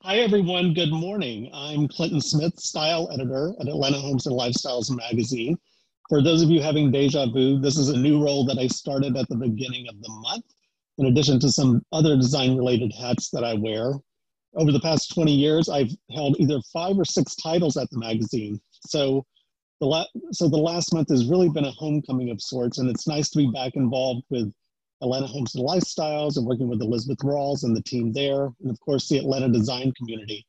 Hi, everyone. Good morning. I'm Clinton Smith, style editor at Atlanta Homes and Lifestyles magazine. For those of you having deja vu, this is a new role that I started at the beginning of the month, in addition to some other design-related hats that I wear. Over the past 20 years, I've held either 5 or 6 titles at the magazine. So the last month has really been a homecoming of sorts, and it's nice to be back involved with Atlanta Homes and Lifestyles and working with Elizabeth Rawls and the team there, and of course the Atlanta design community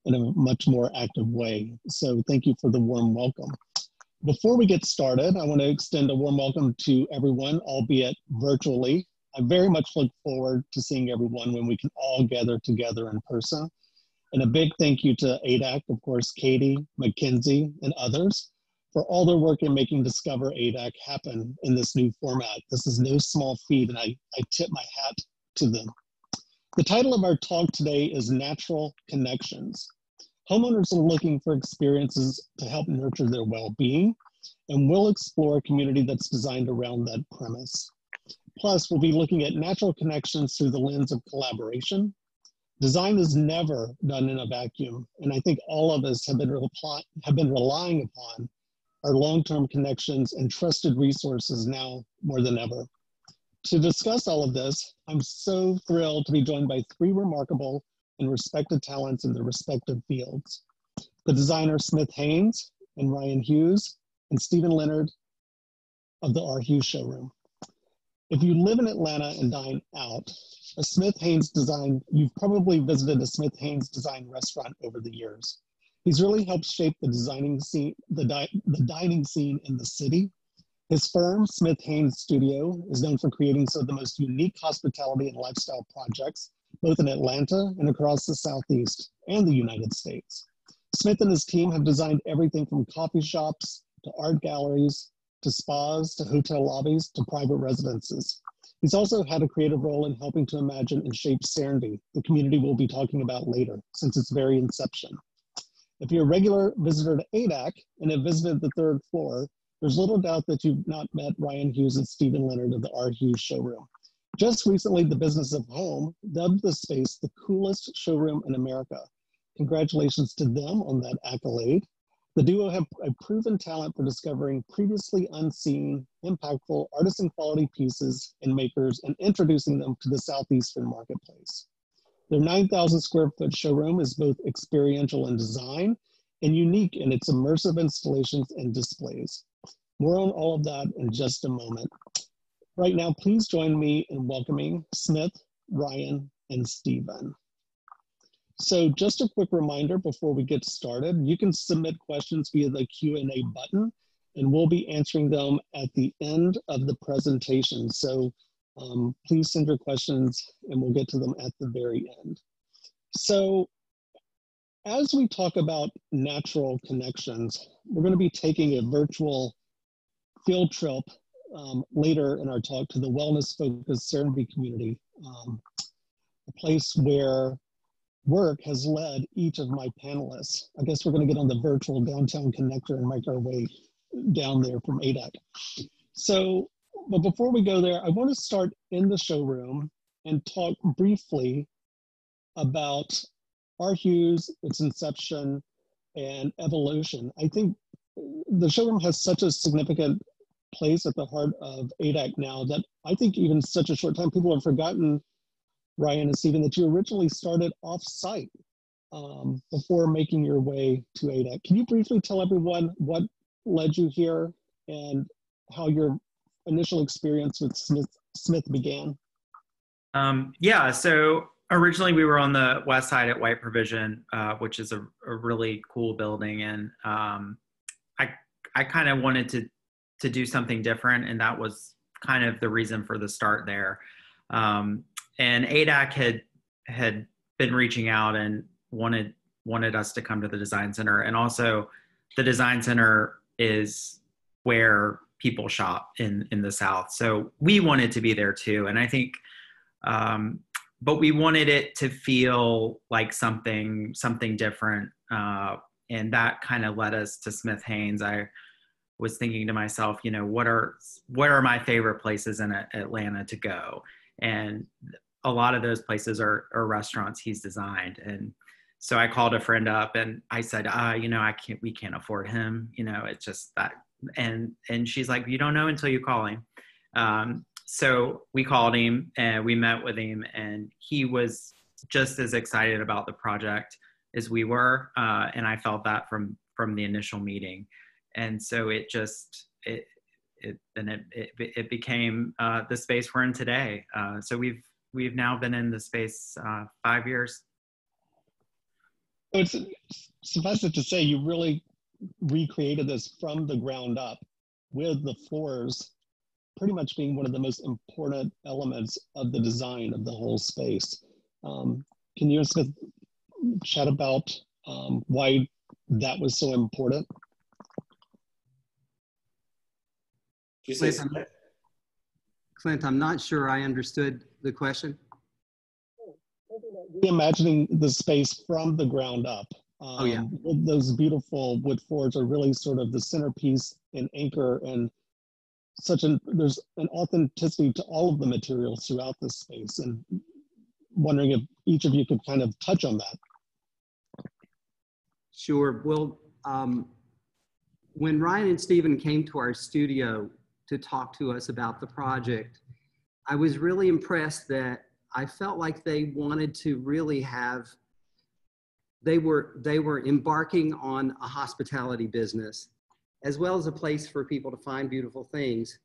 in a much more active way. So thank you for the warm welcome. Before we get started, I want to extend a warm welcome to everyone, albeit virtually. I very much look forward to seeing everyone when we can all gather together in person. And a big thank you to ADAC, of course, Katie, Mackenzie, and others for all their work in making Discover ADAC happen in this new format. This is no small feat, and I tip my hat to them. The title of our talk today is Natural Connections. Homeowners are looking for experiences to help nurture their well-being, and we'll explore a community that's designed around that premise. Plus, we'll be looking at natural connections through the lens of collaboration. Design is never done in a vacuum, and I think all of us have been relying upon our long-term connections and trusted resources now more than ever. To discuss all of this, I'm so thrilled to be joined by 3 remarkable and respected talents in their respective fields. The designer Smith Haynes and Ryan Hughes and Stephen Leonard of the R. Hughes showroom. If you live in Atlanta and dine out, you've probably visited a Smith Haynes design restaurant over the years. He's really helped shape the dining scene in the city. His firm, Smith Haynes Studio, is known for creating some of the most unique hospitality and lifestyle projects, both in Atlanta and across the Southeast and the United States. Smith and his team have designed everything from coffee shops to art galleries, to spas, to hotel lobbies, to private residences. He's also had a creative role in helping to imagine and shape Serenbe, the community we'll be talking about later, since its very inception. If you're a regular visitor to ADAC and have visited the 3rd floor, there's little doubt that you've not met Ryan Hughes and Stephen Leonard of the R. Hughes showroom. Just recently, the Business of Home dubbed the space the coolest showroom in America. Congratulations to them on that accolade. The duo have a proven talent for discovering previously unseen, impactful, artisan quality pieces and makers and introducing them to the Southeastern marketplace. Their 9,000 square foot showroom is both experiential in design and unique in its immersive installations and displays. More on all of that in just a moment. Right now, please join me in welcoming Smith, Ryan, and Stephen. So just a quick reminder before we get started, you can submit questions via the Q&A button, and we'll be answering them at the end of the presentation. So please send your questions and we'll get to them at the very end. So as we talk about natural connections, we're going to be taking a virtual field trip later in our talk to the wellness-focused Serenbe community, a place where work has led each of my panelists. I guess we're going to get on the virtual downtown connector and make our way down there from ADAC. So, but before we go there, I want to start in the showroom and talk briefly about R. Hughes, its inception, and evolution. I think the showroom has such a significant place at the heart of ADAC now that I think even such a short time, people have forgotten, Ryan and Stephen, that you originally started off-site before making your way to ADAC. Can you briefly tell everyone what led you here and how your initial experience with Smith began? Yeah, so originally we were on the west side at White Provision, which is a really cool building. And I kind of wanted to do something different, and that was kind of the reason for the start there. And ADAC had been reaching out and wanted us to come to the design center. And also the design center is where people shop in the South. So we wanted to be there too. And I think, but we wanted it to feel like something different. And that kind of led us to Smith Haynes. I was thinking to myself, you know, what are my favorite places in Atlanta to go? And a lot of those places are restaurants he's designed. And So I called a friend up and I said, we can't afford him. It's just that. And she's like, you don't know until you call him. So we called him and we met with him, and he was just as excited about the project as we were. And I felt that from the initial meeting. And so it became the space we're in today. So we've now been in the space 5 years. So it's suffice it to say, you really recreated this from the ground up, with the floors pretty much being one of the most important elements of the design of the whole space. Can you and Smith chat about why that was so important? Clint, I'm not sure I understood the question. Reimagining the space from the ground up. Oh, yeah. Those beautiful wood floors are really sort of the centerpiece and anchor, and there's an authenticity to all of the materials throughout this space. And wondering if each of you could kind of touch on that. Sure. Well, when Ryan and Stephen came to our studio to talk to us about the project, I was really impressed that I felt like they wanted to really have, they were embarking on a hospitality business, as well as a place for people to find beautiful things.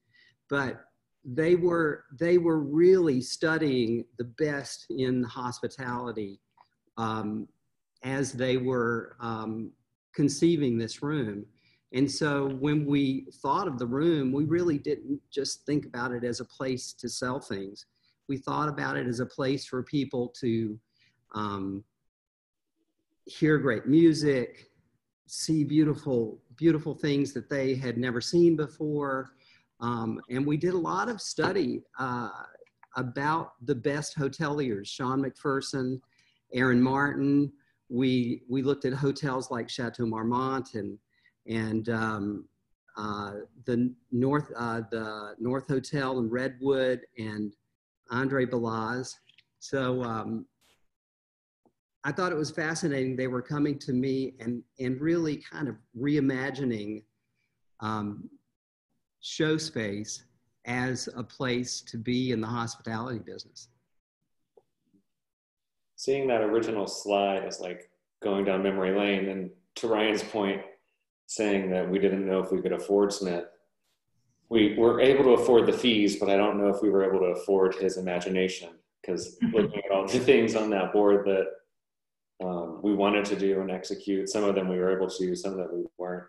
But they were really studying the best in hospitality as they were conceiving this room. And so when we thought of the room, we really didn't just think about it as a place to sell things. We thought about it as a place for people to hear great music, see beautiful things that they had never seen before. And we did a lot of study about the best hoteliers, Sean McPherson, Aaron Martin. We looked at hotels like Chateau Marmont and the North Hotel in Redwood and Andre Balaz. So I thought it was fascinating. They were coming to me and really kind of reimagining show space as a place to be in the hospitality business. Seeing that original slide is like going down memory lane. And to Ryan's point, saying that we didn't know if we could afford Smith, we were able to afford the fees, but I don't know if we were able to afford his imagination, because looking at all the things on that board that we wanted to do and execute, some of them we were able to, some of them we weren't.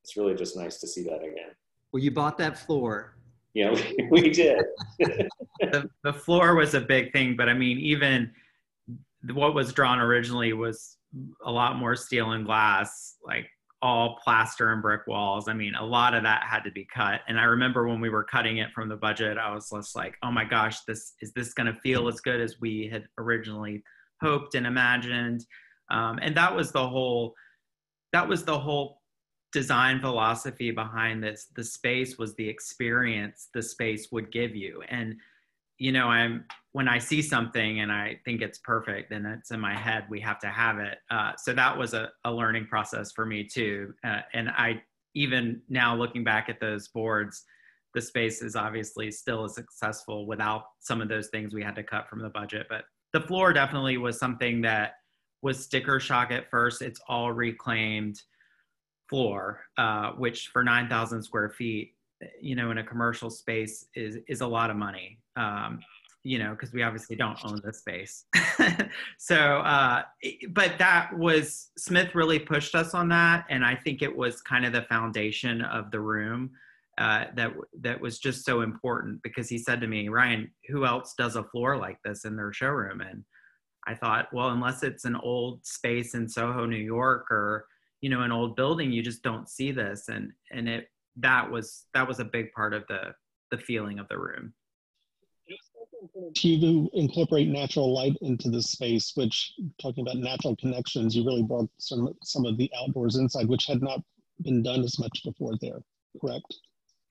It's really just nice to see that again. Well, you bought that floor. Yeah, we did. The floor was a big thing, but I mean, even what was drawn originally was a lot more steel and glass, like all plaster and brick walls. I mean, a lot of that had to be cut. And I remember when we were cutting it from the budget, I was just like, oh my gosh, is this going to feel as good as we had originally hoped and imagined? And that was the whole design philosophy behind this. The space was the experience the space would give you. And, you know, when I see something and I think it's perfect and it's in my head, we have to have it. So that was a learning process for me too. And I, even now looking back at those boards, the space is obviously still as successful without some of those things we had to cut from the budget. But the floor definitely was something that was sticker shock at first. It's all reclaimed floor, which for 9,000 square feet, you know, in a commercial space is a lot of money, you know, because we obviously don't own the space. So, but that was, Smith really pushed us on that. And I think it was kind of the foundation of the room that was just so important, because he said to me, Ryan, who else does a floor like this in their showroom? And I thought, well, unless it's an old space in Soho, New York, or, you know, an old building, you just don't see this. And that was a big part of the feeling of the room. To incorporate natural light into the space, which, talking about natural connections, you really brought some of the outdoors inside, which had not been done as much before there, correct?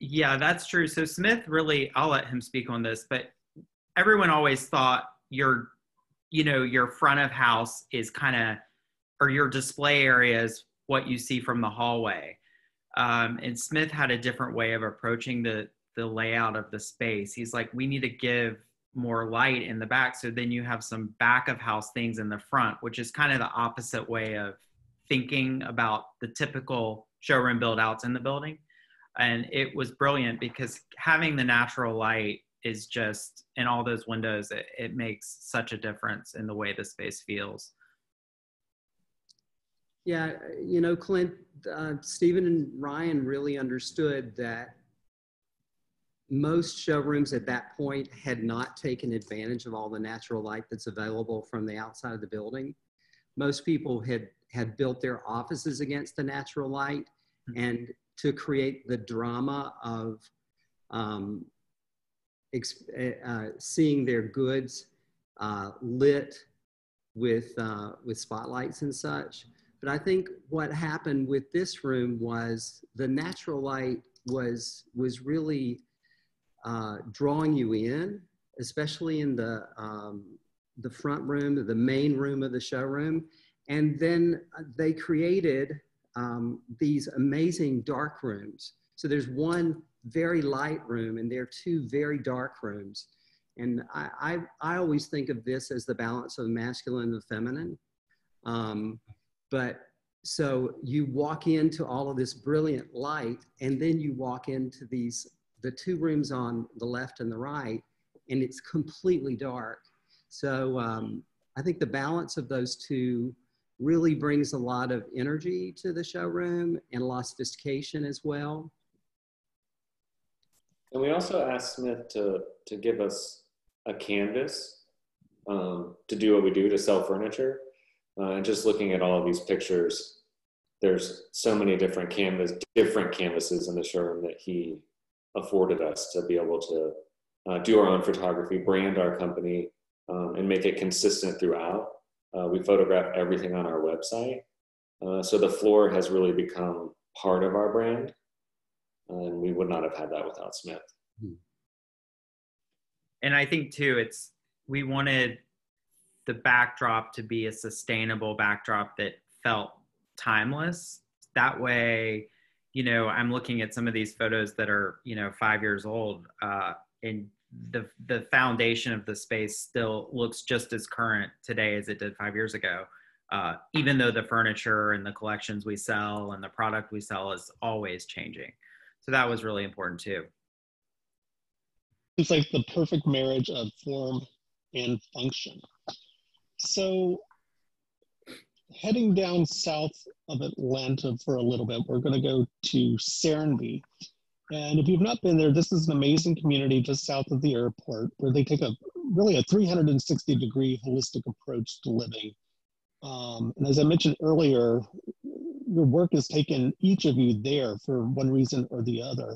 Yeah, that's true. So Smith really, I'll let him speak on this, but everyone always thought your you know, your front of house is kind of, or your display area is what you see from the hallway. And Smith had a different way of approaching the layout of the space. He's like, we need to give more light in the back, so then you have some back of house things in the front, which is kind of the opposite way of thinking about the typical showroom build outs in the building. And it was brilliant because having the natural light is just in all those windows, it makes such a difference in the way the space feels. Yeah, you know, Clint, Stephen and Ryan really understood that most showrooms at that point had not taken advantage of all the natural light that's available from the outside of the building. Most people had built their offices against the natural light, and to create the drama of seeing their goods lit with spotlights and such. But I think what happened with this room was the natural light was really drawing you in, especially in the front room, the main room of the showroom. And then they created these amazing dark rooms. So there's one very light room and there are two very dark rooms. And I always think of this as the balance of the masculine and the feminine. But so you walk into all of this brilliant light, and then you walk into the two rooms on the left and the right, and it's completely dark. So I think the balance of those two really brings a lot of energy to the showroom and a lot of sophistication as well. And we also asked Smith to give us a canvas to do what we do, to sell furniture. And just looking at all of these pictures, there's so many different canvases in the showroom that he afforded us to be able to do our own photography, brand our company, and make it consistent throughout. We photograph everything on our website. So the floor has really become part of our brand, and we would not have had that without Smith. And I think too, we wanted the backdrop to be a sustainable backdrop that felt timeless. That way, you know, I'm looking at some of these photos that are, you know, 5 years old, and the foundation of the space still looks just as current today as it did 5 years ago, even though the furniture and the collections we sell and the product we sell is always changing. So that was really important too. It's like the perfect marriage of form and function. So heading down south of Atlanta for a little bit, we're going to go to Serenbe. And if you've not been there, this is an amazing community just south of the airport where they take really a 360-degree holistic approach to living. And as I mentioned earlier, your work has taken each of you there for one reason or the other.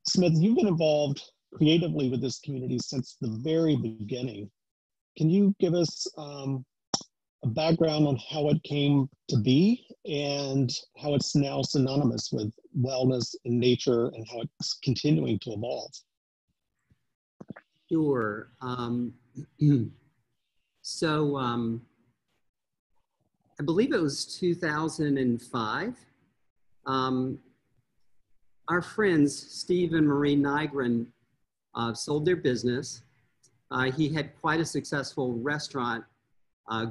Smith, you've been involved creatively with this community since the very beginning. Can you give us a background on how it came to be and how it's now synonymous with wellness and nature and how it's continuing to evolve? Sure. So I believe it was 2005. Our friends, Steve and Marie Nygren, sold their business. He had quite a successful restaurant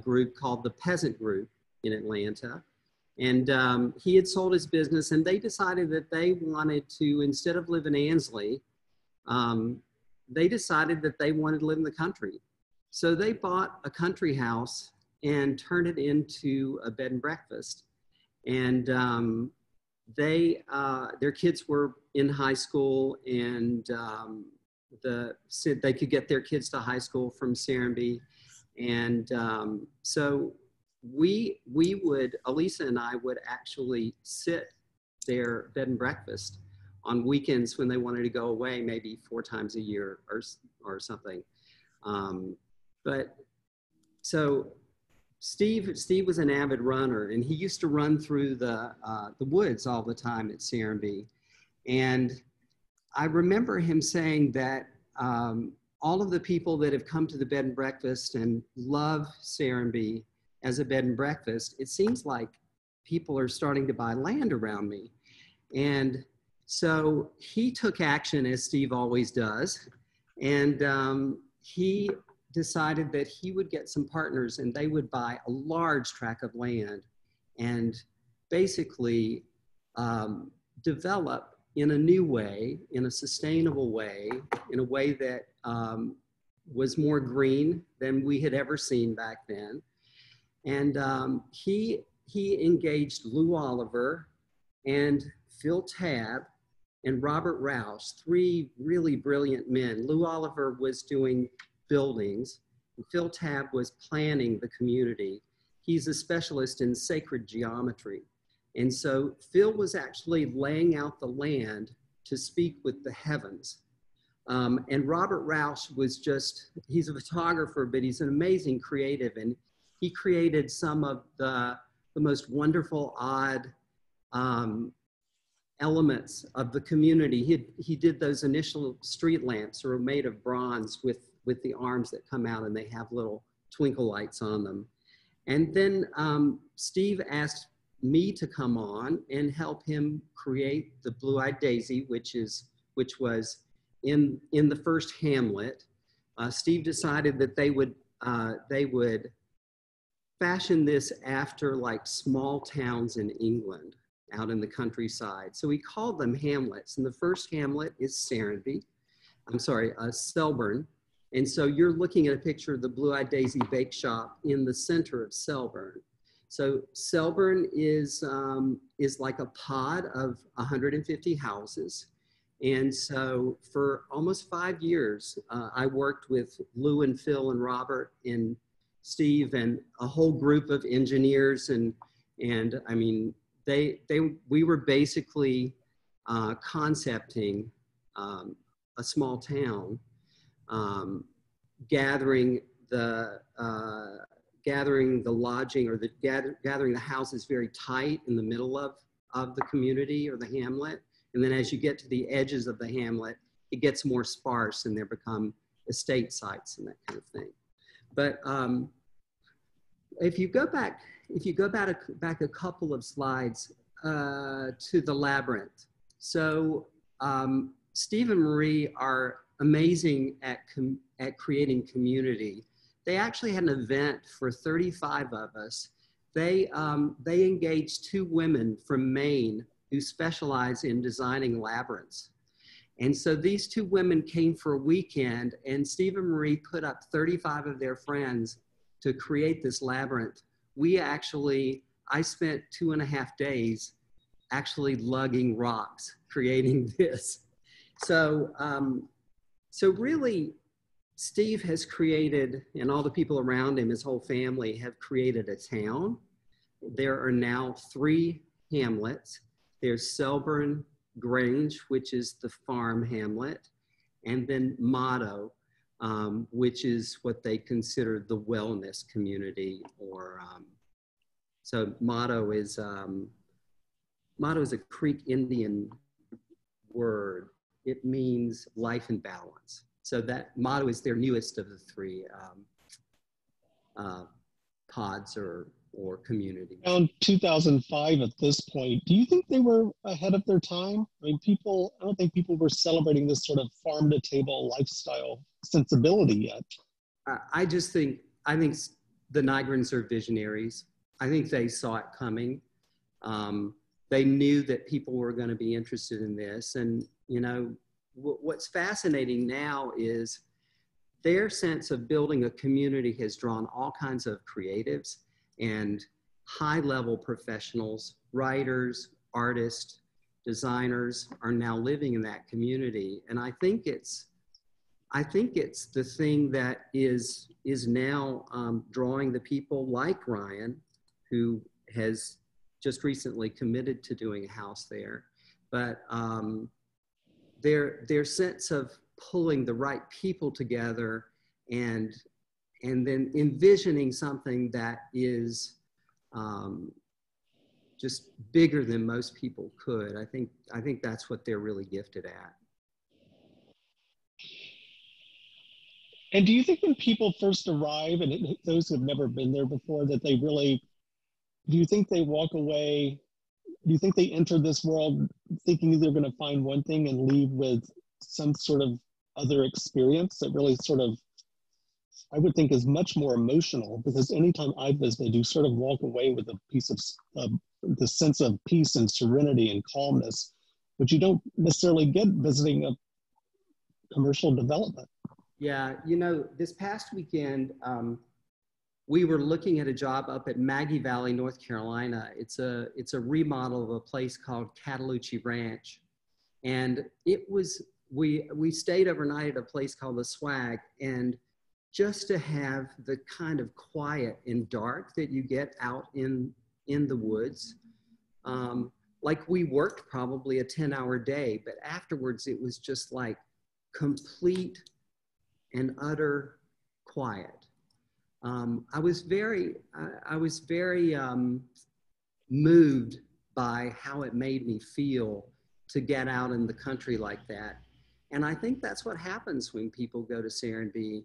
group called the Peasant Group in Atlanta. And he had sold his business, and they decided that they wanted to, instead of live in Ansley, they decided that they wanted to live in the country. So they bought a country house and turned it into a bed and breakfast. And their kids were in high school, and they could get their kids to high school from Serenbe. And so Elisa and I would actually sit their bed and breakfast on weekends when they wanted to go away, maybe 4 times a year or something. But so Steve was an avid runner, and he used to run through the woods all the time at Serenbe. And I remember him saying that all of the people that have come to the bed and breakfast and love Serenbe as a bed and breakfast, it seems like people are starting to buy land around me. And so he took action, as Steve always does, and he decided that he would get some partners and they would buy a large tract of land and basically develop in a new way, in a sustainable way, in a way that was more green than we had ever seen back then. And he engaged Lou Oliver and Phil Tabb and Robert Rouse, three really brilliant men. Lou Oliver was doing buildings, and Phil Tabb was planning the community. He's a specialist in sacred geometry. And so Phil was actually laying out the land to speak with the heavens. And Robert Rouse was he's a photographer, but he's an amazing creative. And he created some of the most wonderful, odd elements of the community. He did those initial street lamps that were made of bronze with the arms that come out and they have little twinkle lights on them. And then Steve asked me to come on and help him create the Blue-Eyed Daisy, which was in the first hamlet. Steve decided that they would fashion this after like small towns in England out in the countryside. So he called them hamlets. And the first hamlet is Selburn. And so you're looking at a picture of the Blue-Eyed Daisy Bake Shop in the center of Selburn. So Selburn is like a pod of 150 houses. And so for almost 5 years, I worked with Lou and Phil and Robert and Steve and a whole group of engineers. And I mean, we were basically concepting a small town, gathering the lodging or gathering the houses very tight in the middle of the community or the hamlet. And then as you get to the edges of the hamlet, it gets more sparse and there become estate sites and that kind of thing. But if you go back a couple of slides to the labyrinth. So Steve and Marie are amazing at creating community. They actually had an event for 35 of us. They engaged 2 women from Maine who specialize in designing labyrinths. And so these 2 women came for a weekend and Steve and Marie put up 35 of their friends to create this labyrinth. I spent 2.5 days actually lugging rocks, creating this. So really, Steve has created, and all the people around him, his whole family, have created a town. There are now 3 hamlets. There's Selburn Grange, which is the farm hamlet, and then Motto, which is what they consider the wellness community, or so Motto is a Creek Indian word. It means life and balance. So that Motto is their newest of the 3 pods or communities. Around 2005 at this point, do you think they were ahead of their time? I mean, I don't think people were celebrating this sort of farm to table lifestyle sensibility yet. I think the Nigrans are visionaries. I think they saw it coming. They knew that people were going to be interested in this. And, you know, what's fascinating now is their sense of building a community has drawn all kinds of creatives and high-level professionals, writers, artists, designers are now living in that community. And I think it's the thing that is now drawing the people like Ryan, who has just recently committed to doing a house there. But their sense of pulling the right people together and then envisioning something that is just bigger than most people could. I think that's what they're really gifted at. And do you think when people first arrive, and those who have never been there before, that they really, do you think they walk away, do you think they enter this world thinking they're going to find one thing and leave with some sort of other experience that really sort of, I would think, is much more emotional? Because anytime I've visited, you sort of walk away with a piece of the sense of peace and serenity and calmness, which you don't necessarily get visiting a commercial development. Yeah, you know, this past weekend, we were looking at a job up at Maggie Valley, North Carolina. It's a remodel of a place called Cataloochee Ranch. And it was, we stayed overnight at a place called The Swag, and just to have the kind of quiet and dark that you get out in the woods. Like, we worked probably a 10-hour day, but afterwards it was just like complete and utter quiet. I was very moved by how it made me feel to get out in the country like that. And I think that's what happens when people go to Serenbe.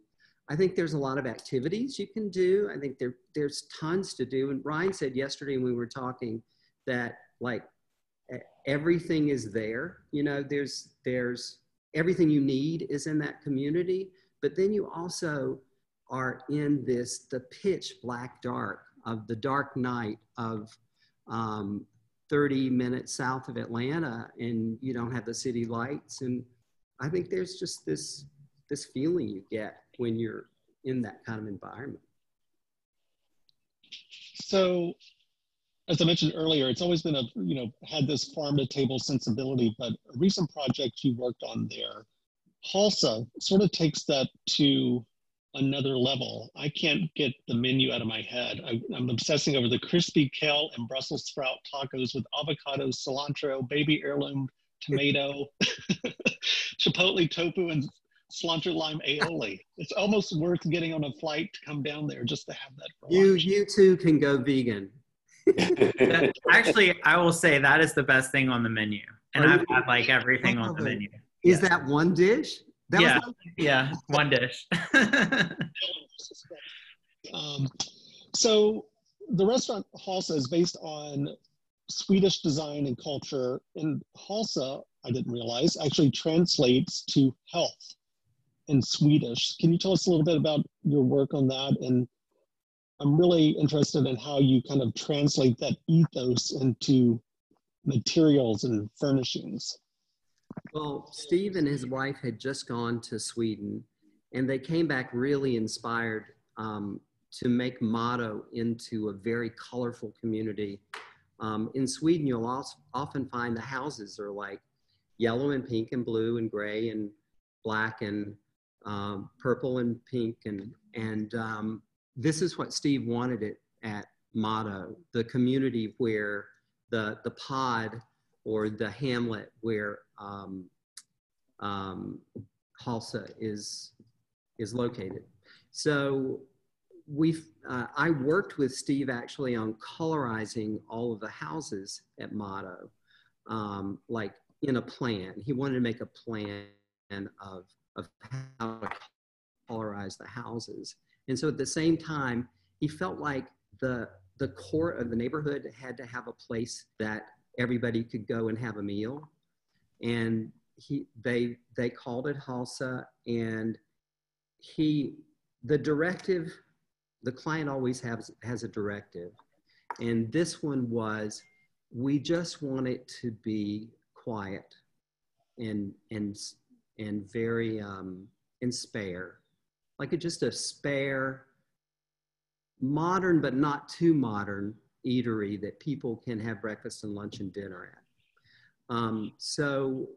I think there's a lot of activities you can do. I think there's tons to do. And Ryan said yesterday when we were talking that, like, everything is there. You know, there's everything you need is in that community, but then you also are in the pitch black dark of the dark night of 30 minutes south of Atlanta, and you don't have the city lights. And I think there's just this feeling you get when you're in that kind of environment. So, as I mentioned earlier, it's always been had this farm to table sensibility, but a recent project you worked on there, Halsa, sort of takes that to another level. I can't get the menu out of my head. I'm obsessing over the crispy kale and Brussels sprout tacos with avocado, cilantro, baby heirloom tomato, chipotle tofu, and cilantro lime aioli. It's almost worth getting on a flight to come down there just to have that for lunch. You too can go vegan. Actually, I will say that is the best thing on the menu. And I've had like everything on the menu. Is that one dish? Yeah, one dish. So the restaurant Halsa is based on Swedish design and culture, and Halsa, I didn't realize, actually translates to health in Swedish. Can you tell us a little bit about your work on that? And I'm really interested in how you kind of translate that ethos into materials and furnishings. Well, Steve and his wife had just gone to Sweden, and they came back really inspired to make Motto into a very colorful community. In Sweden, you'll often find the houses are like yellow and pink and blue and gray and black and purple and pink. And this is what Steve wanted it at Motto, the community where the pod or the hamlet where Halsa is located. So I worked with Steve actually on colorizing all of the houses at Motto, like in a plan. He wanted to make a plan of how to colorize the houses. And so at the same time, he felt like the core of the neighborhood had to have a place that everybody could go and have a meal. And they called it Halsa, and the client always has a directive. And this one was, we just want it to be quiet and very, and spare. Like just a spare, modern, but not too modern eatery that people can have breakfast and lunch and dinner at. So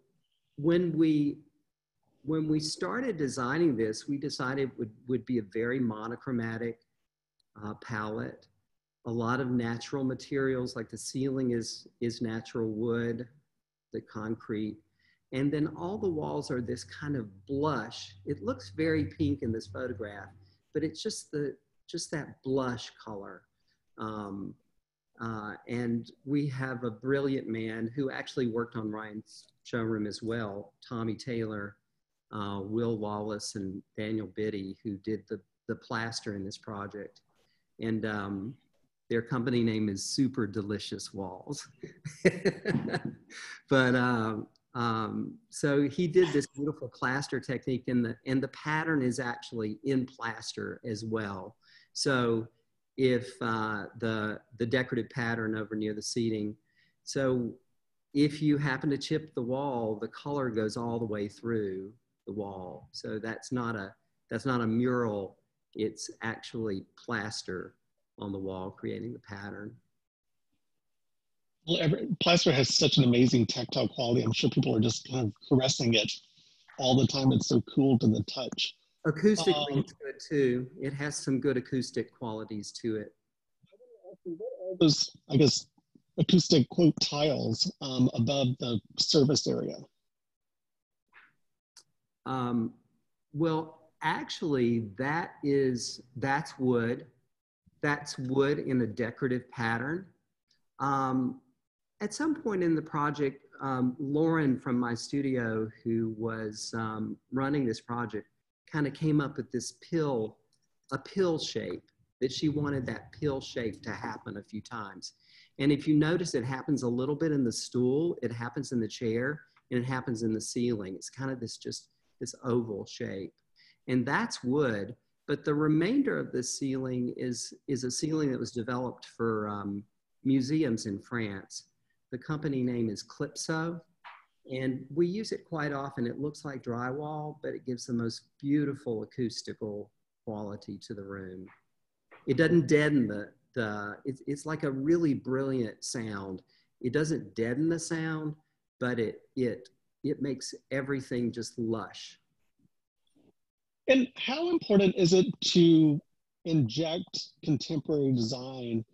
when we started designing this, we decided it would be a very monochromatic palette, a lot of natural materials, like the ceiling is natural wood, the concrete, and then all the walls are this kind of blush. It looks very pink in this photograph, but it's just that blush color. And we have a brilliant man who actually worked on Ryan's showroom as well, Tommy Taylor, Will Wallace and Daniel Biddy, who did the plaster in this project. And their company name is Super Delicious Walls. But so he did this beautiful plaster technique, and the pattern is actually in plaster as well. So if the decorative pattern over near the seating, so if you happen to chip the wall, the color goes all the way through the wall. So that's not a mural, it's actually plaster on the wall creating the pattern. Well, plaster has such an amazing tactile quality. I'm sure people are just kind of caressing it all the time. It's so cool to the touch. Acoustically, it's good too. It has some good acoustic qualities to it. What are those, I guess, acoustic quote tiles above the service area? Well, actually, that's wood. That's wood in a decorative pattern. At some point in the project, Lauren from my studio, who was running this project, kind of came up with this a pill shape, that she wanted that pill shape to happen a few times. And if you notice, it happens a little bit in the stool, it happens in the chair, and it happens in the ceiling. It's kind of this oval shape. And that's wood, but the remainder of the ceiling is a ceiling that was developed for museums in France. The company name is Clipso, and we use it quite often. It looks like drywall, but it gives the most beautiful acoustical quality to the room. It doesn't deaden it's like a really brilliant sound. It doesn't deaden the sound, but it makes everything just lush. And how important is it to inject contemporary design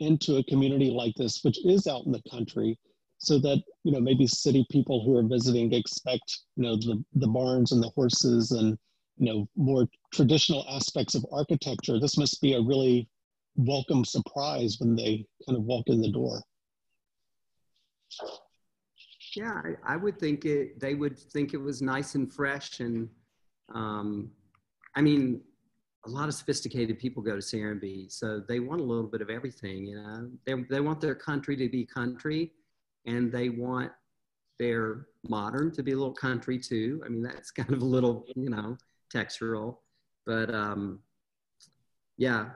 into a community like this, which is out in the country, so that, you know, maybe city people who are visiting expect, you know, the barns and the horses and, you know, more traditional aspects of architecture? This must be a really welcome surprise when they kind of walk in the door. Yeah, I would think they would think it was nice and fresh. And I mean, a lot of sophisticated people go to Serenbe, so they want a little bit of everything, you know. They want their country to be country, and they want their modern to be a little country too. I mean, that's kind of a little, you know, textural, but yeah.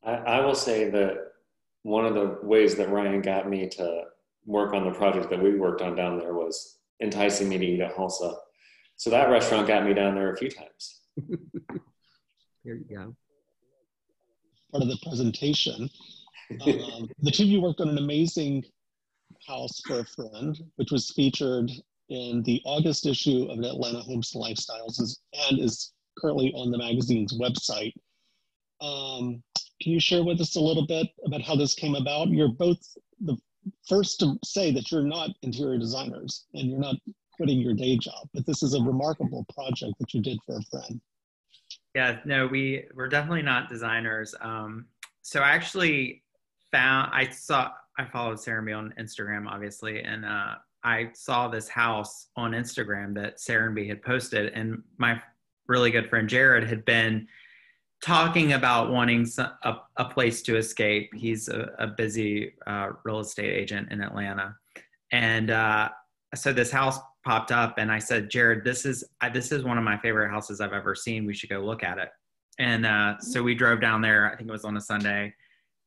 I will say that one of the ways that Ryan got me to work on the project that we worked on down there was enticing me to eat at Hulsa. So that restaurant got me down there a few times. There you go. Part of the presentation. The two of you worked on an amazing house for a friend, which was featured in the August issue of Atlanta Homes and Lifestyles and is currently on the magazine's website. Can you share with us a little bit about how this came about? You're both the first to say that you're not interior designers and you're not quitting your day job, but this is a remarkable project that you did for a friend. Yeah, no, we're definitely not designers. So I actually I followed Serenbe on Instagram, obviously, and I saw this house on Instagram that Serenbe had posted, and my really good friend Jared had been talking about wanting a place to escape. He's a busy real estate agent in Atlanta, and so this house popped up, and I said, Jared, this is one of my favorite houses I've ever seen. We should go look at it. And so we drove down there. I think it was on a Sunday,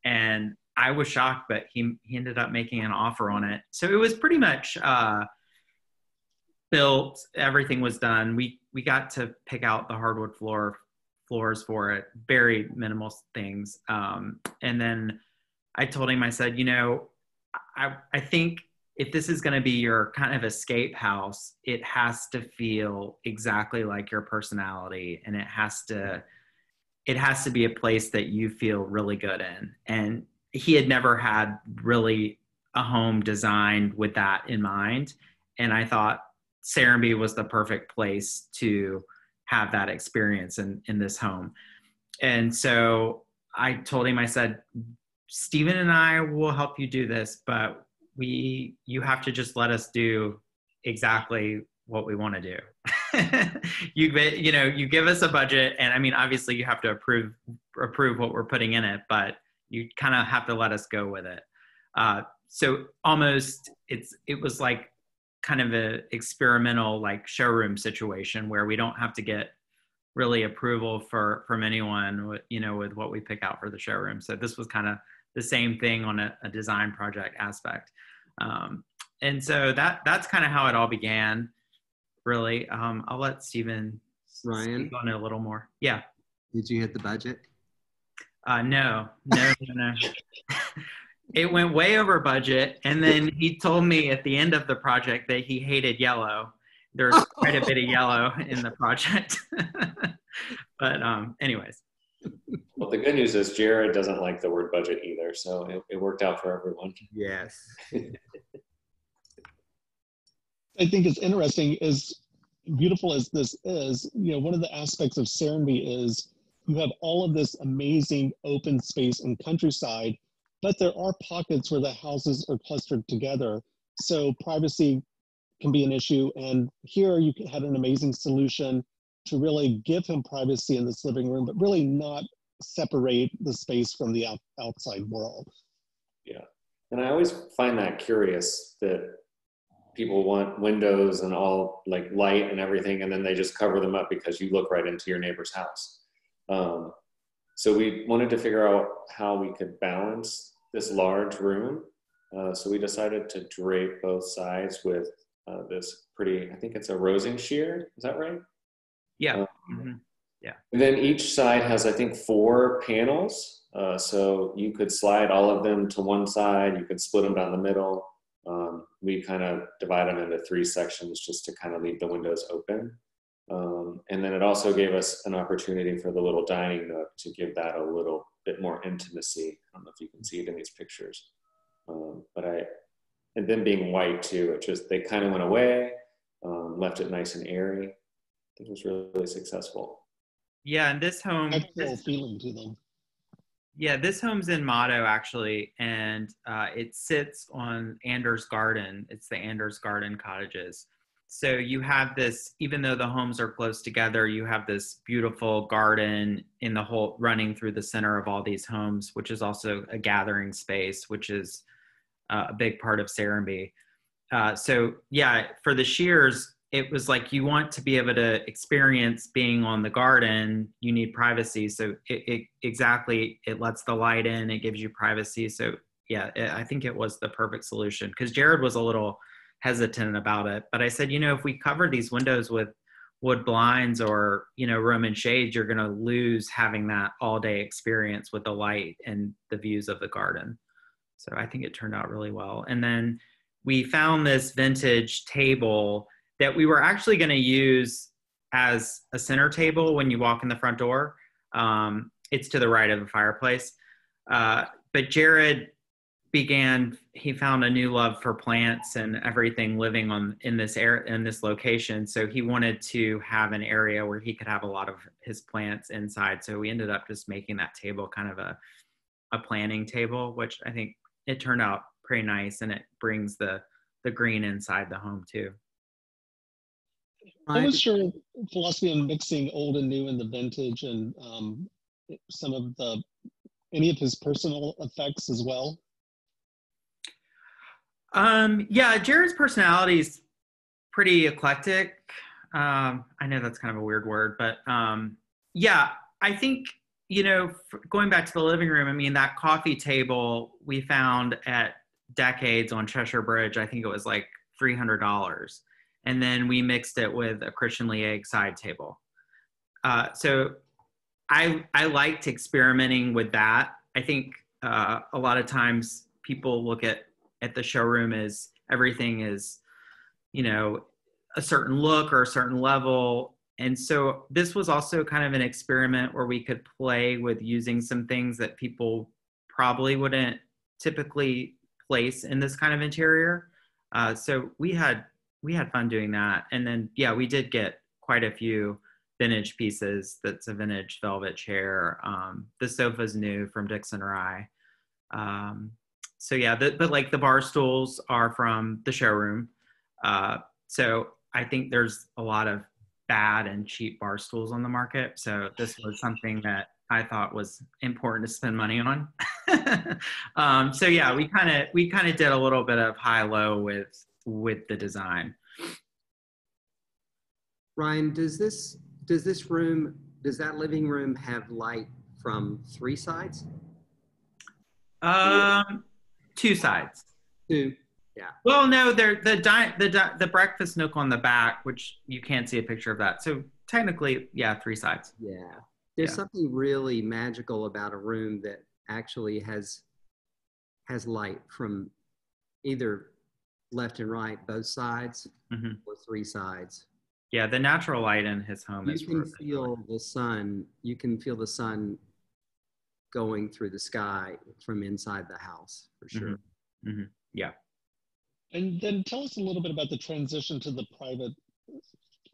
and I was shocked, but he ended up making an offer on it. So it was pretty much built. Everything was done. We got to pick out the hardwood floors for it, very minimal things. And then I told him, I said, you know, I think if this is going to be your kind of escape house, it has to feel exactly like your personality, and it has to be a place that you feel really good in. And he had never had really a home designed with that in mind. And I thought Serenbe was the perfect place to have that experience in this home. And so I told him, I said, Stephen and I will help you do this, but you have to just let us do exactly what we want to do. You give us a budget, and I mean, obviously you have to approve what we're putting in it, but you kind of have to let us go with it. So almost it was like kind of a experimental like showroom situation where we don't have to get really approval from anyone, with what we pick out for the showroom. So this was kind of the same thing on a design project aspect. And so that's kind of how it all began, really. I'll let Stephen Ryan, speak on it a little more. Yeah. did you hit the budget? No. It went way over budget. And then he told me at the end of the project that he hated yellow. There's quite a bit of yellow in the project. But anyways. Well, the good news is Jared doesn't like the word budget either, so it worked out for everyone. Yes. I think it's interesting, as beautiful as this is, one of the aspects of Serenbe is you have all of this amazing open space and countryside, but there are pockets where the houses are clustered together. So privacy can be an issue. And here you had an amazing solution to really give him privacy in this living room, but really not separate the space from the outside world. Yeah. And I always find that curious that people want windows and all like light and everything, and then they just cover them up because you look right into your neighbor's house. So we wanted to figure out how we could balance this large room. So we decided to drape both sides with this pretty, I think it's a rosing sheer. Is that right? Yeah. Yeah. And then each side has, I think, 4 panels. So you could slide all of them to one side. You could split them down the middle. We kind of divide them into 3 sections just to kind of leave the windows open. And then it also gave us an opportunity for the little dining nook to give that a little bit more intimacy. I don't know if you can see it in these pictures. And then being white too, they kind of went away, left it nice and airy. I think it was really successful. Yeah, and this home, feeling to them. Yeah, this home's in Motto actually, and it sits on Anders Garden. It's the Anders Garden cottages. So you have this, even though the homes are close together, you have this beautiful garden in the whole, running through the center of all these homes, which is also a gathering space, which is a big part of Serenbe. So yeah, for the shears, it was like you want to be able to experience being on the garden. You need privacy. So it lets the light in. It gives you privacy. So yeah, I think it was the perfect solution, because Jared was a little hesitant about it. But I said, if we cover these windows with wood blinds or, Roman shades, you're going to lose having that all day experience with the light and the views of the garden. So I think it turned out really well. And then we found this vintage table that we were actually going to use as a center table when you walk in the front door. It's to the right of the fireplace. But Jared he found a new love for plants and everything living in this location. So he wanted to have an area where he could have a lot of his plants inside. So we ended up just making that table kind of a planting table, which I think it turned out pretty nice, and it brings the green inside the home too. What was your philosophy on mixing old and new in the vintage, and any of his personal effects as well? Yeah, Jared's personality is pretty eclectic. I know that's kind of a weird word, but yeah, I think, going back to the living room, I mean, that coffee table we found at Decades on Cheshire Bridge, I think it was like $300. And then we mixed it with a Christian Lieg side table. So I liked experimenting with that. I think a lot of times people look at the showroom as everything is, a certain look or a certain level. And so this was also kind of an experiment where we could play with using some things that people probably wouldn't typically place in this kind of interior. So we had fun doing that. And then, yeah, we did get quite a few vintage pieces. That's a vintage velvet chair. The sofa's new from Dixon Rye. So yeah, but like the bar stools are from the showroom. So I think there's a lot of bad and cheap bar stools on the market. So this was something that I thought was important to spend money on. So yeah, we kind of did a little bit of high-low with the design. Ryan, does that living room have light from 3 sides? 2 sides. 2. Yeah. Well, no, the breakfast nook on the back, which you can't see a picture of that. So technically, yeah, 3 sides. Yeah. There's something really magical about a room that actually has light from either left and right, both sides, or 3 sides. Yeah, the natural light in his home is You can feel the sun. You can feel the sun going through the sky from inside the house, for sure. Yeah. And then tell us a little bit about the transition to the private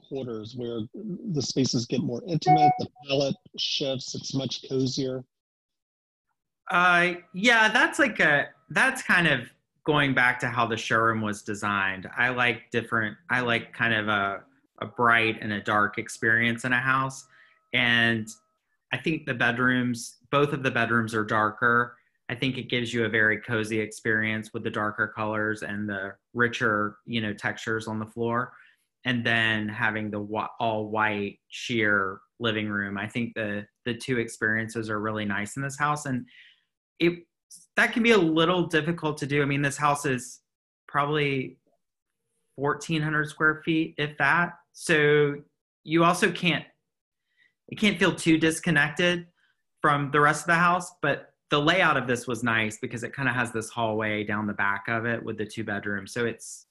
quarters where the spaces get more intimate, the palette shifts, it's much cozier. Yeah, that's kind of going back to how the showroom was designed. I like kind of a bright and a dark experience in a house. And I think both of the bedrooms are darker. I think it gives you a very cozy experience with the darker colors and the richer, textures on the floor. And then having the all white sheer living room. I think the 2 experiences are really nice in this house. And that can be a little difficult to do. I mean, this house is probably 1,400 square feet, if that. So you also it can't feel too disconnected from the rest of the house, but the layout of this was nice because it kind of has this hallway down the back of it with the 2 bedrooms. So it's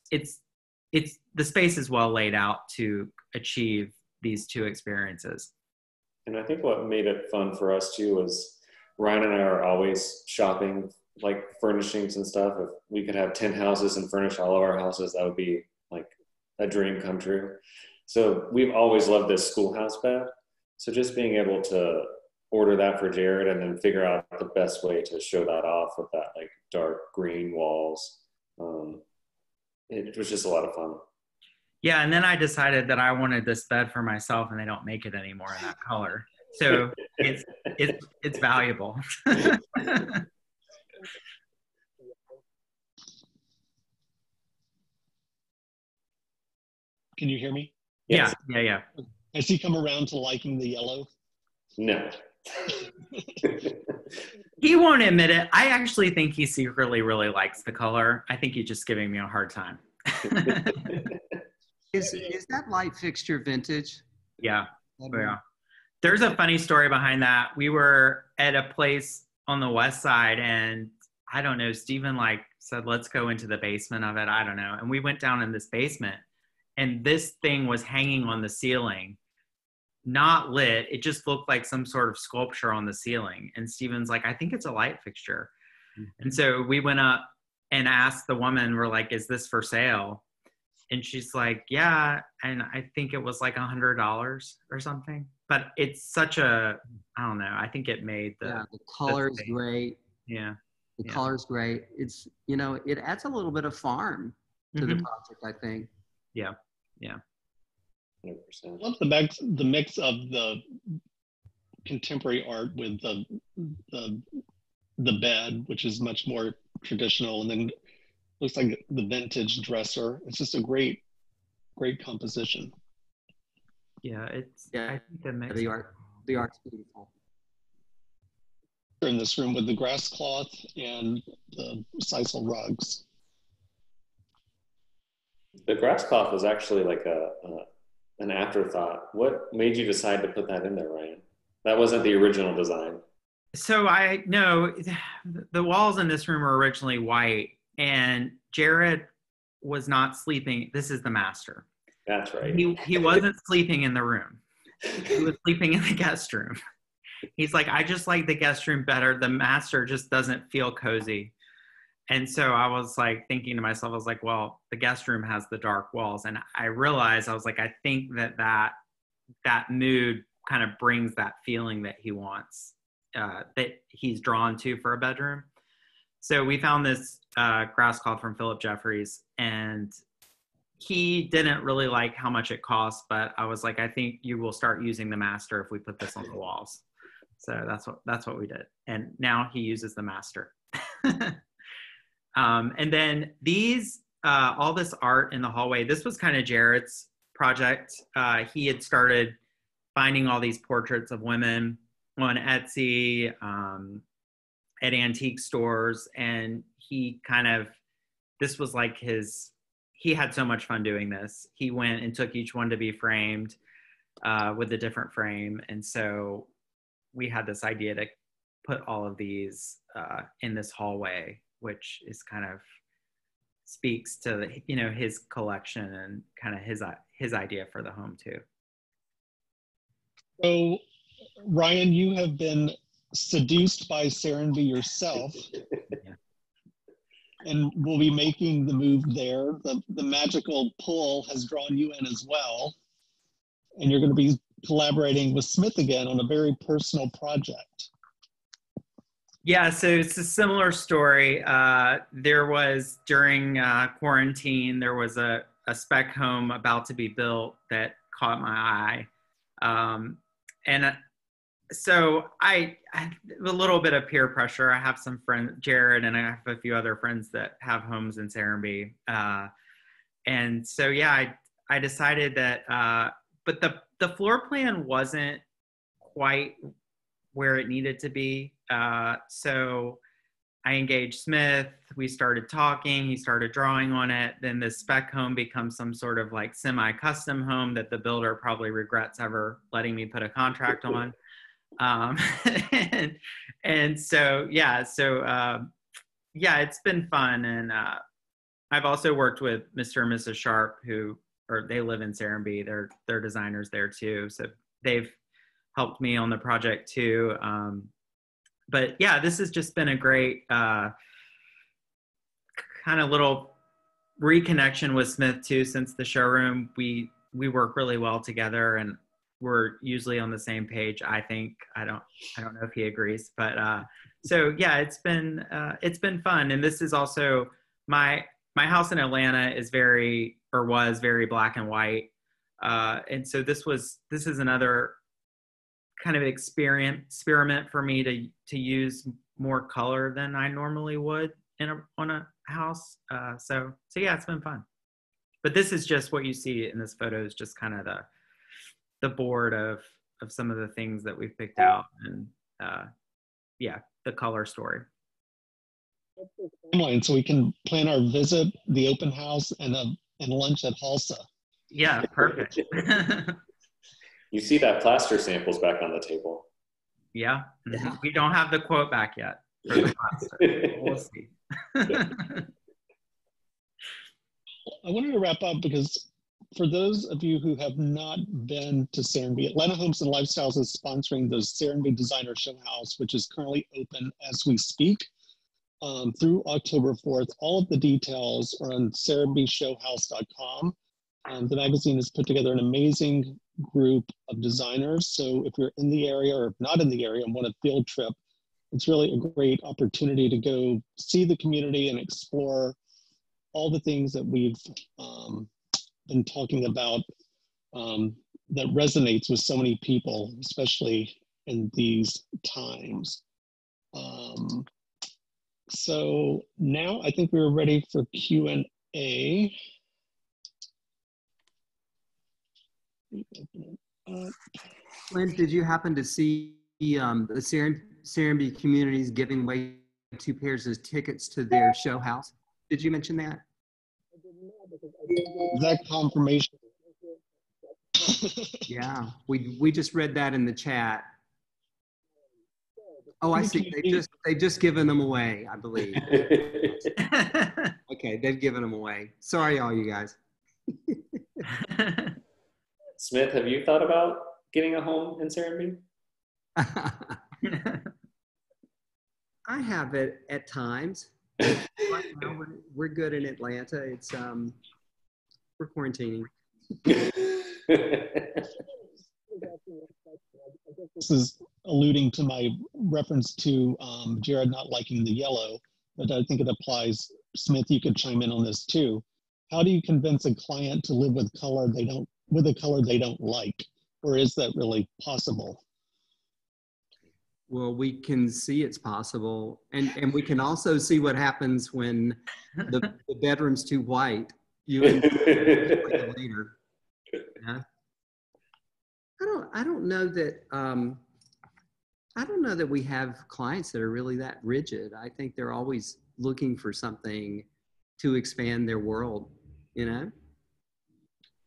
the space is well laid out to achieve these 2 experiences. And I think what made it fun for us too was Ryan and I are always shopping like furnishings and stuff. If we could have 10 houses and furnish all of our houses, that would be like a dream come true. So we've always loved this schoolhouse bed. So just being able to order that for Jared and then figure out the best way to show that off with that like dark green walls. It was just a lot of fun. Yeah, and then I decided that I wanted this bed for myself, and they don't make it anymore in that color. So it's valuable. Can you hear me? Yes. Yeah. Has he come around to liking the yellow? No. He won't admit it. I actually think he secretly really likes the color. I think he's just giving me a hard time. Is that light fixture vintage? Yeah. Yeah. There's a funny story behind that. We were at a place on the west side, and I don't know, Stephen said, let's go into the basement of it. I don't know. And we went down in this basement, and this thing was hanging on the ceiling, not lit. It just looked like some sort of sculpture on the ceiling. And Stephen's like, I think it's a light fixture. And so we went up and asked the woman, we're like, is this for sale? And she's like, yeah. And I think it was like $100 or something. But it's such I don't know. I think it made the color's great. Yeah. The color's great. It's, it adds a little bit of farm to the project, I think. Yeah. 100%. I love the mix of the contemporary art with the bed, which is much more traditional, and then looks like the vintage dresser. It's just a great composition. Yeah, I think the mix. The art's beautiful. In this room with the grass cloth and the sisal rugs. The grass cloth was actually like an afterthought. What made you decide to put that in there, Ryan? That wasn't the original design. So I know the walls in this room are originally white, and Jared was not sleeping. This is the master. That's right. He wasn't sleeping in the room. He was sleeping in the guest room. He's like, I just like the guest room better. The master just doesn't feel cozy. And so I was like thinking to myself, I was like, well, the guest room has the dark walls. And I realized, I was like, I think that mood kind of brings that feeling that he wants, that he's drawn to for a bedroom. So we found this grass cloth from Philip Jeffries, and he didn't really like how much it cost, but I was like, I think you will start using the master if we put this on the walls. So that's what we did. And now he uses the master. And then these, all this art in the hallway, this was kind of Jared's project. He had started finding all these portraits of women on Etsy, at antique stores. And he kind of, this was like he had so much fun doing this. He went and took each one to be framed with a different frame. And so we had this idea to put all of these in this hallway, which is kind of speaks to his collection and kind of his idea for the home too. So, Ryan, you have been seduced by Serenbe yourself, Yeah. and will be making the move there. The magical pull has drawn you in as well, and you're going to be collaborating with Smith again on a very personal project. Yeah, so it's a similar story. There was, during quarantine, there was a spec home about to be built that caught my eye. And so I had a little bit of peer pressure. I have some friends, Jared, and I have a few other friends that have homes in Serenbe. And so, yeah, I decided that, but the floor plan wasn't quite where it needed to be. So I engaged Smith, we started talking, he started drawing on it. Then the spec home becomes some sort of like semi-custom home that the builder probably regrets ever letting me put a contract on. And so, yeah, it's been fun. And I've also worked with Mr. and Mrs. Sharp, they live in Serenbe. They're designers there too. So they've helped me on the project too. But yeah, this has just been a great kind of little reconnection with Smith too. Since the showroom, we work really well together, and we're usually on the same page. I think. I don't know if he agrees, but so yeah, it's been fun. And this is also my house in Atlanta was very black and white, and so this is another kind of experiment for me to use more color than I normally would on a house. So yeah, it's been fun. But this is just what you see in this photo is just kind of the board of some of the things that we've picked out, and yeah, the color story. So we can plan our visit, the open house, and lunch at Halsa. Yeah, perfect. You see that plaster samples back on the table. Yeah. We don't have the quote back yet for the plaster. We'll see. I wanted to wrap up because for those of you who have not been to Serenbe, Atlanta Homes and Lifestyles is sponsoring the Serenbe Designer Show House, which is currently open as we speak through October 4th. All of the details are on serenbeshowhouse.com. The magazine has put together an amazing group of designers. So if you're in the area or not in the area and want a field trip, it's really a great opportunity to go see the community and explore all the things that we've been talking about that resonates with so many people, especially in these times. So now I think we're ready for Q&A. Clint, did you happen to see the Serenbe communities giving away 2 pairs of tickets to their show house? Did you mention that? That confirmation. Yeah, we just read that in the chat. Oh, I see. They've just given them away, I believe. Okay, they've given them away. Sorry, all you guys. Smith, have you thought about getting a home in Serenbe? I have it at times. Right now, we're good in Atlanta. It's we're quarantining. This is alluding to my reference to Jared not liking the yellow, but I think it applies. Smith, you could chime in on this too. how do you convince a client to live with a color they don't like? Or is that really possible? Well, we can see it's possible. And we can also see what happens when the bedroom's too white. You end up later. Yeah. I don't know that I don't know that we have clients that are really that rigid. I think they're always looking for something to expand their world, you know?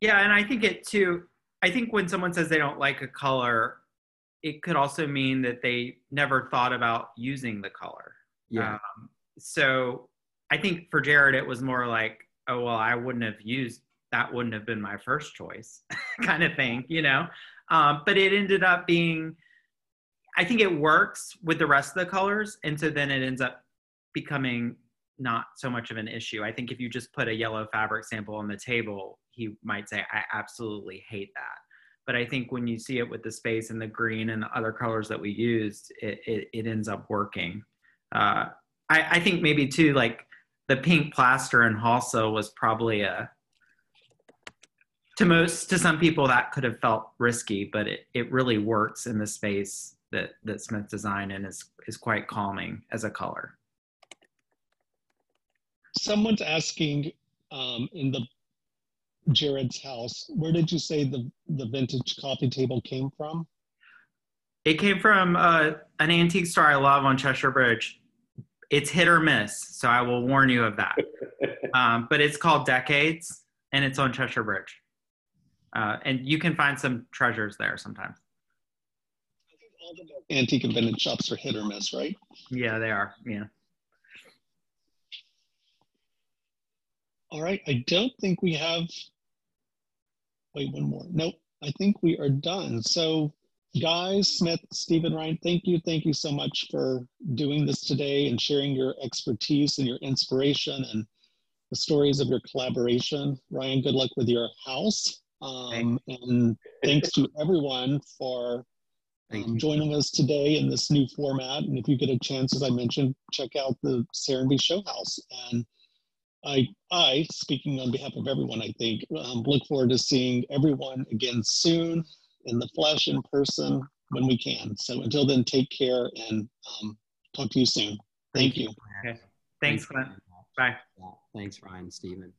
Yeah, and I think when someone says they don't like a color, it could also mean that they never thought about using the color. Yeah. So I think for Jared, it was more like, oh, well, that wouldn't have been my first choice kind of thing, you know? But it ended up being, I think it works with the rest of the colors. And so then it ends up becoming not so much of an issue. I think if you just put a yellow fabric sample on the table, he might say, I absolutely hate that. But I think when you see it with the space and the green and the other colors that we used, it ends up working. I think maybe too, like the pink plaster in Halsa was probably to some people that could have felt risky, but it really works in the space that Smith designed and is quite calming as a color. Someone's asking in the Jared's house, where did you say the vintage coffee table came from? It came from an antique store I love on Cheshire Bridge. It's hit or miss, so I will warn you of that. But it's called Decades, and it's on Cheshire Bridge. And you can find some treasures there sometimes. I think all the antique and vintage shops are hit or miss, right? Yeah, they are, yeah. All right, I don't think we have, wait, one more. Nope, I think we are done. So guys, Smith, Stephen, Ryan, thank you so much for doing this today and sharing your expertise and your inspiration and the stories of your collaboration. Ryan, good luck with your house. And thanks to everyone for joining us today in this new format. And if you get a chance, as I mentioned, check out the Serenbe Show House. And I, speaking on behalf of everyone, I think, look forward to seeing everyone again soon in the flesh, in person, when we can. So until then, take care and talk to you soon. Thank you. Okay. Thanks, Glenn. Bye. Thanks, Ryan, Stephen.